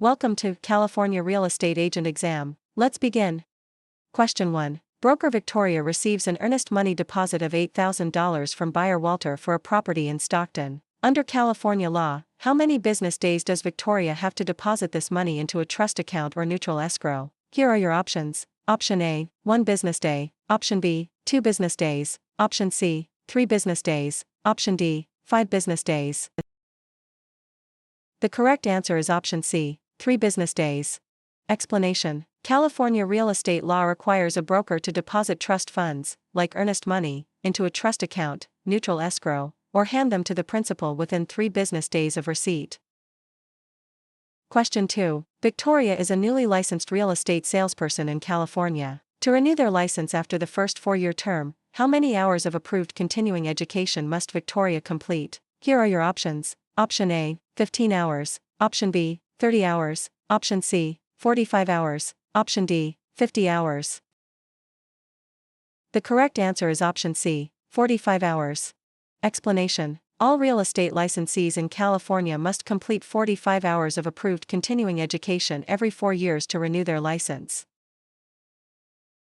Welcome to California Real Estate Agent Exam. Let's begin. Question 1. Broker Victoria receives an earnest money deposit of $8,000 from buyer Walter for a property in Stockton. Under California law, how many business days does Victoria have to deposit this money into a trust account or neutral escrow? Here are your options. Option A, 1 business day. Option B, 2 business days. Option C, 3 business days. Option D, 5 business days. The correct answer is option C, 3 business days. Explanation. California real estate law requires a broker to deposit trust funds, like earnest money, into a trust account, neutral escrow, or hand them to the principal within 3 business days of receipt. Question 2. Victoria is a newly licensed real estate salesperson in California. To renew their license after the first 4-year term, how many hours of approved continuing education must Victoria complete? Here are your options. Option A, 15 hours. Option B, 30 hours. Option C, 45 hours. Option D, 50 hours. The correct answer is option C, 45 hours. Explanation. All real estate licensees in California must complete 45 hours of approved continuing education every 4 years to renew their license.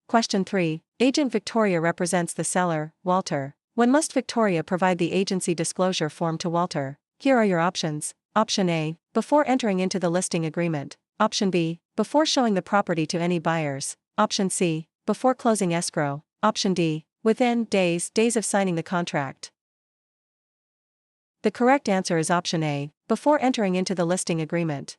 Question 3. Agent Victoria represents the seller, Walter. When must Victoria provide the agency disclosure form to Walter? Here are your options. Option A, before entering into the listing agreement. Option B, before showing the property to any buyers. Option C, before closing escrow. Option D, within days of signing the contract. The correct answer is option A, before entering into the listing agreement.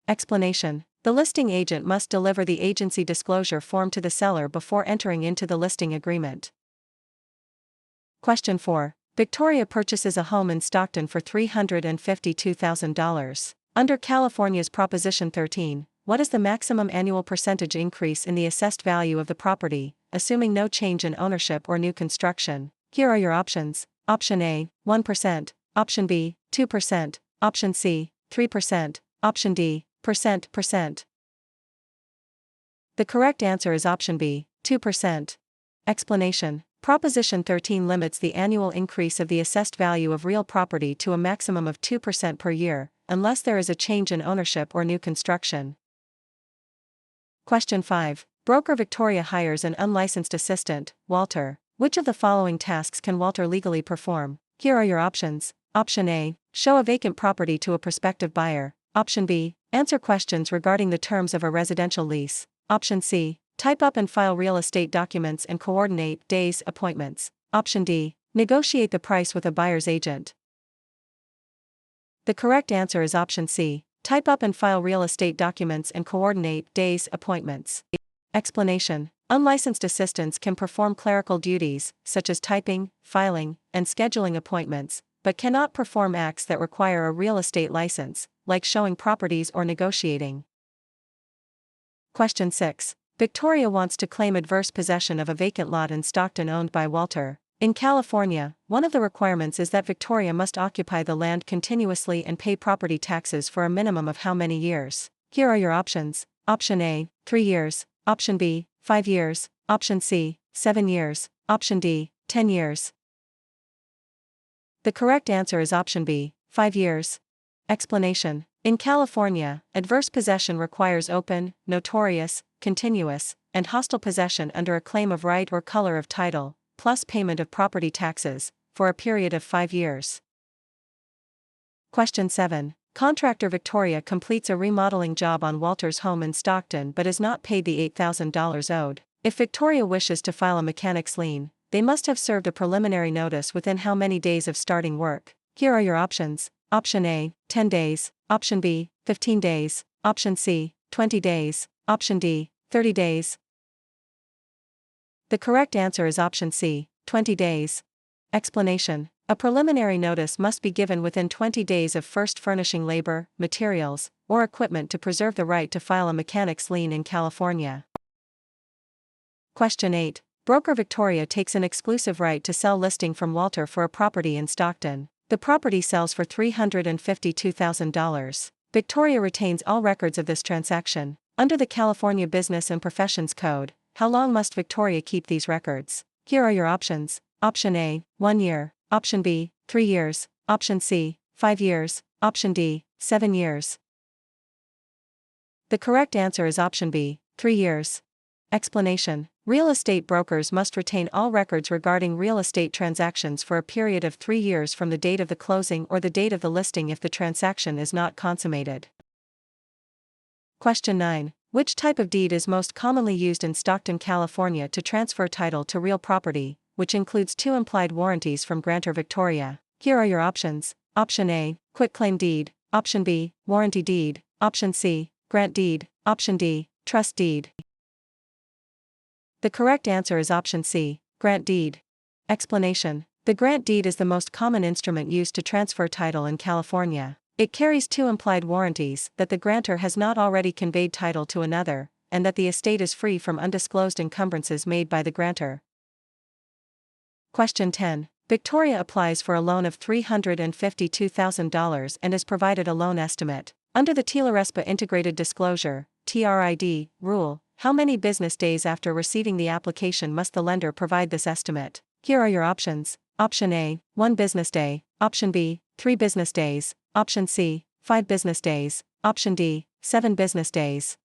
Explanation. The listing agent must deliver the agency disclosure form to the seller before entering into the listing agreement. Question 4. Victoria purchases a home in Stockton for $352,000. Under California's Proposition 13, what is the maximum annual percentage increase in the assessed value of the property, assuming no change in ownership or new construction? Here are your options. Option A, 1%. Option B, 2%. Option C, 3%. Option D, percent. The correct answer is option B, 2%. Explanation. Proposition 13 limits the annual increase of the assessed value of real property to a maximum of 2% per year, unless there is a change in ownership or new construction. Question 5. Broker Victoria hires an unlicensed assistant, Walter. Which of the following tasks can Walter legally perform? Here are your options. Option A, show a vacant property to a prospective buyer. Option B, answer questions regarding the terms of a residential lease. Option C, type up and file real estate documents and coordinate days appointments. Option D, negotiate the price with a buyer's agent. The correct answer is option C, type up and file real estate documents and coordinate days appointments. Explanation. Unlicensed assistants can perform clerical duties, such as typing, filing, and scheduling appointments, but cannot perform acts that require a real estate license, like showing properties or negotiating. Question 6. Victoria wants to claim adverse possession of a vacant lot in Stockton owned by Walter. In California, one of the requirements is that Victoria must occupy the land continuously and pay property taxes for a minimum of how many years? Here are your options. Option A, 3 years. Option B, 5 years. Option C, 7 years. Option D, 10 years. The correct answer is option B, 5 years. Explanation. In California, adverse possession requires open, notorious, continuous, and hostile possession under a claim of right or color of title, plus payment of property taxes, for a period of 5 years. Question 7. Contractor Victoria completes a remodeling job on Walter's home in Stockton but is not paid the $8,000 owed. If Victoria wishes to file a mechanic's lien, they must have served a preliminary notice within how many days of starting work? Here are your options. Option A, 10 days. Option B, 15 days. Option C, 20 days. Option D, 30 days. The correct answer is option C, 20 days. Explanation. A preliminary notice must be given within 20 days of first furnishing labor, materials, or equipment to preserve the right to file a mechanic's lien in California. Question 8. Broker Victoria takes an exclusive right to sell listing from Walter for a property in Stockton. The property sells for $352,000. Victoria retains all records of this transaction. Under the California Business and Professions Code, how long must Victoria keep these records? Here are your options. Option A, 1 year. Option B, 3 years. Option C, 5 years. Option D, 7 years. The correct answer is option B, 3 years. Explanation: real estate brokers must retain all records regarding real estate transactions for a period of 3 years from the date of the closing or the date of the listing if the transaction is not consummated. Question 9. Which type of deed is most commonly used in Stockton, California to transfer title to real property, which includes 2 implied warranties from grantor Victoria? Here are your options. Option A, quitclaim deed. Option B, warranty deed. Option C, grant deed. Option D, trust deed. The correct answer is option C, grant deed. Explanation: the grant deed is the most common instrument used to transfer title in California. It carries 2 implied warranties: that the grantor has not already conveyed title to another, and that the estate is free from undisclosed encumbrances made by the grantor. Question 10. Victoria applies for a loan of $352,000 and is provided a loan estimate. Under the TILA-RESPA Integrated Disclosure (TRID) rule, how many business days after receiving the application must the lender provide this estimate? Here are your options. Option A, 1 business day. Option B, 3 business days. Option C, 5 business days. Option D, 7 business days.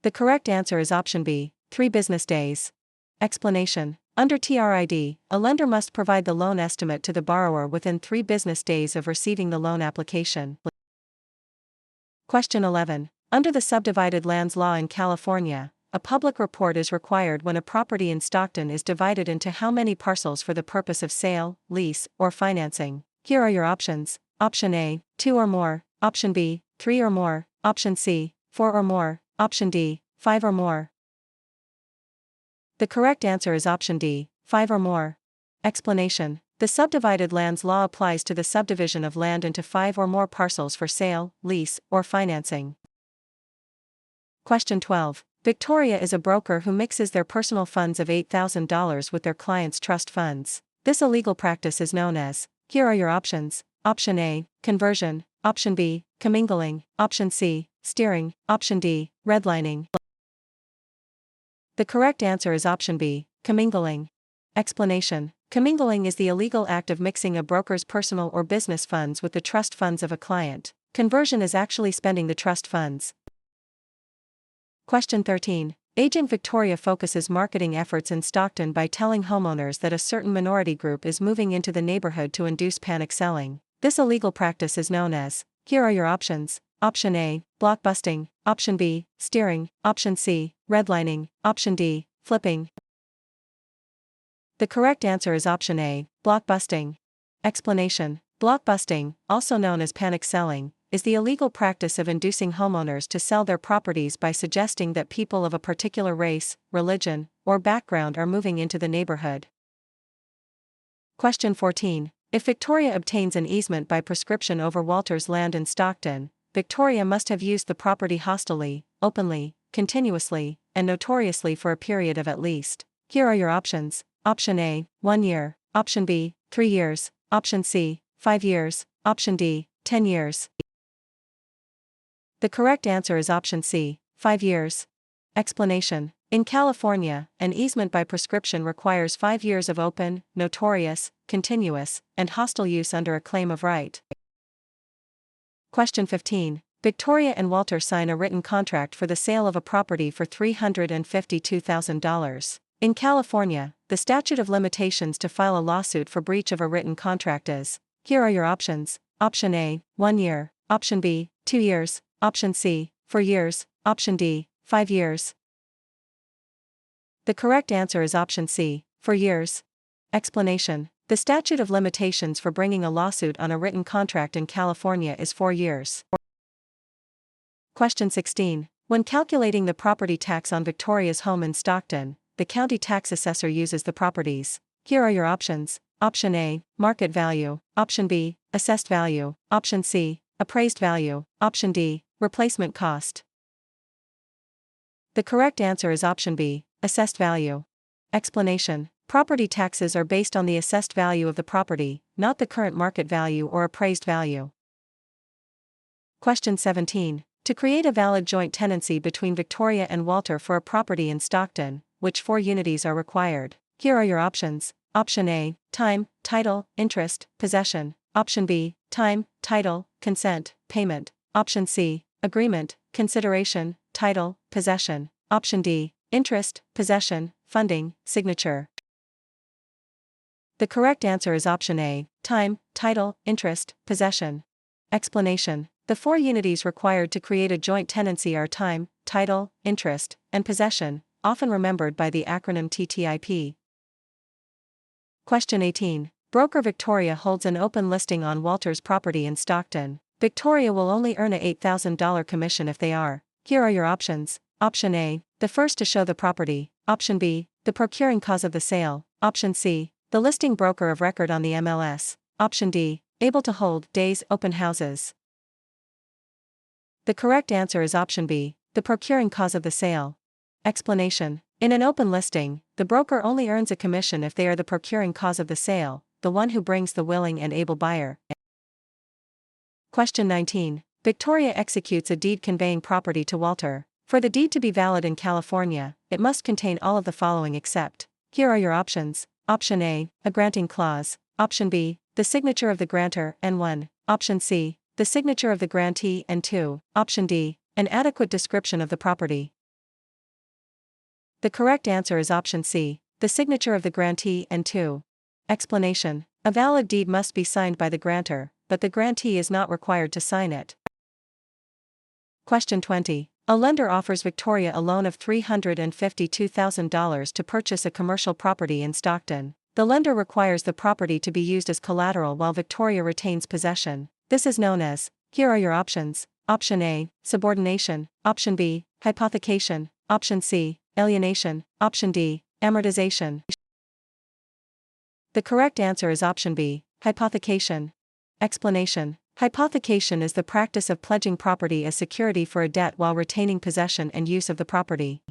The correct answer is option B, 3 business days. Explanation: under TRID, a lender must provide the loan estimate to the borrower within 3 business days of receiving the loan application. Question 11. Under the Subdivided Lands Law in California, a public report is required when a property in Stockton is divided into how many parcels for the purpose of sale, lease, or financing? Here are your options. Option A, 2 or more. Option B, 3 or more. Option C, 4 or more. Option D, 5 or more. The correct answer is option D, 5 or more. Explanation: the Subdivided Lands Law applies to the subdivision of land into 5 or more parcels for sale, lease, or financing. Question 12. Victoria is a broker who mixes their personal funds of $8,000 with their clients' trust funds. This illegal practice is known as. Here are your options. Option A, conversion. Option B, commingling. Option C, steering. Option D, redlining. The correct answer is option B, commingling. Explanation: commingling is the illegal act of mixing a broker's personal or business funds with the trust funds of a client. Conversion is actually spending the trust funds. Question 13. Agent Victoria focuses marketing efforts in Stockton by telling homeowners that a certain minority group is moving into the neighborhood to induce panic selling. This illegal practice is known as. Here are your options. Option A, blockbusting. Option B, steering. Option C, redlining. Option D, flipping. The correct answer is option A, blockbusting. Explanation: blockbusting, also known as panic selling, is the illegal practice of inducing homeowners to sell their properties by suggesting that people of a particular race, religion, or background are moving into the neighborhood. Question 14. If Victoria obtains an easement by prescription over Walter's land in Stockton, Victoria must have used the property hostilely, openly, continuously, and notoriously for a period of at least. Here are your options. Option A, 1 year. Option B, 3 years. Option C, 5 years. Option D, 10 years. The correct answer is option C, 5 years. Explanation: in California, an easement by prescription requires 5 years of open, notorious, continuous, and hostile use under a claim of right. Question 15. Victoria and Walter sign a written contract for the sale of a property for $352,000. In California, the statute of limitations to file a lawsuit for breach of a written contract is. Here are your options. Option A, 1 year. Option B, 2 years. Option C, 4 years. Option D, 5 years. The correct answer is option C, 4 years. Explanation: the statute of limitations for bringing a lawsuit on a written contract in California is 4 years. Question 16. When calculating the property tax on Victoria's home in Stockton, the county tax assessor uses the properties. Here are your options. Option A, market value. Option B, assessed value. Option C, appraised value. Option D, replacement cost. The correct answer is option B, assessed value. Explanation: property taxes are based on the assessed value of the property, not the current market value or appraised value. Question 17. To create a valid joint tenancy between Victoria and Walter for a property in Stockton, which 4 unities are required? Here are your options. Option A, time, title, interest, possession. Option B, time, title, consent, payment. Option C, agreement, consideration, title, possession. Option D, interest, possession, funding, signature. The correct answer is option A, time, title, interest, possession. Explanation. The four unities required to create a joint tenancy are time, title, interest, and possession, often remembered by the acronym TTIP. Question 18. Broker Victoria holds an open listing on Walter's property in Stockton. Victoria will only earn a $8,000 commission if they are. Here are your options. Option A, the first to show the property. Option B, the procuring cause of the sale. Option C, the listing broker of record on the MLS. Option D, able to hold days open houses. The correct answer is option B, the procuring cause of the sale. Explanation. In an open listing, the broker only earns a commission if they are the procuring cause of the sale, the one who brings the willing and able buyer. Question 19. Victoria executes a deed conveying property to Walter. For the deed to be valid in California, it must contain all of the following except. Here are your options. Option A, a granting clause. Option B, the signature of the grantor, and 1. Option C, the signature of the grantee, and 2. Option D, an adequate description of the property. The correct answer is option C, the signature of the grantee, and 2. Explanation. A valid deed must be signed by the grantor, but the grantee is not required to sign it. Question 20. A lender offers Victoria a loan of $352,000 to purchase a commercial property in Stockton. The lender requires the property to be used as collateral while Victoria retains possession. This is known as. Here are your options. Option A, subordination. Option B, hypothecation. Option C, alienation. Option D, amortization. The correct answer is option B, hypothecation. Explanation. Hypothecation is the practice of pledging property as security for a debt while retaining possession and use of the property.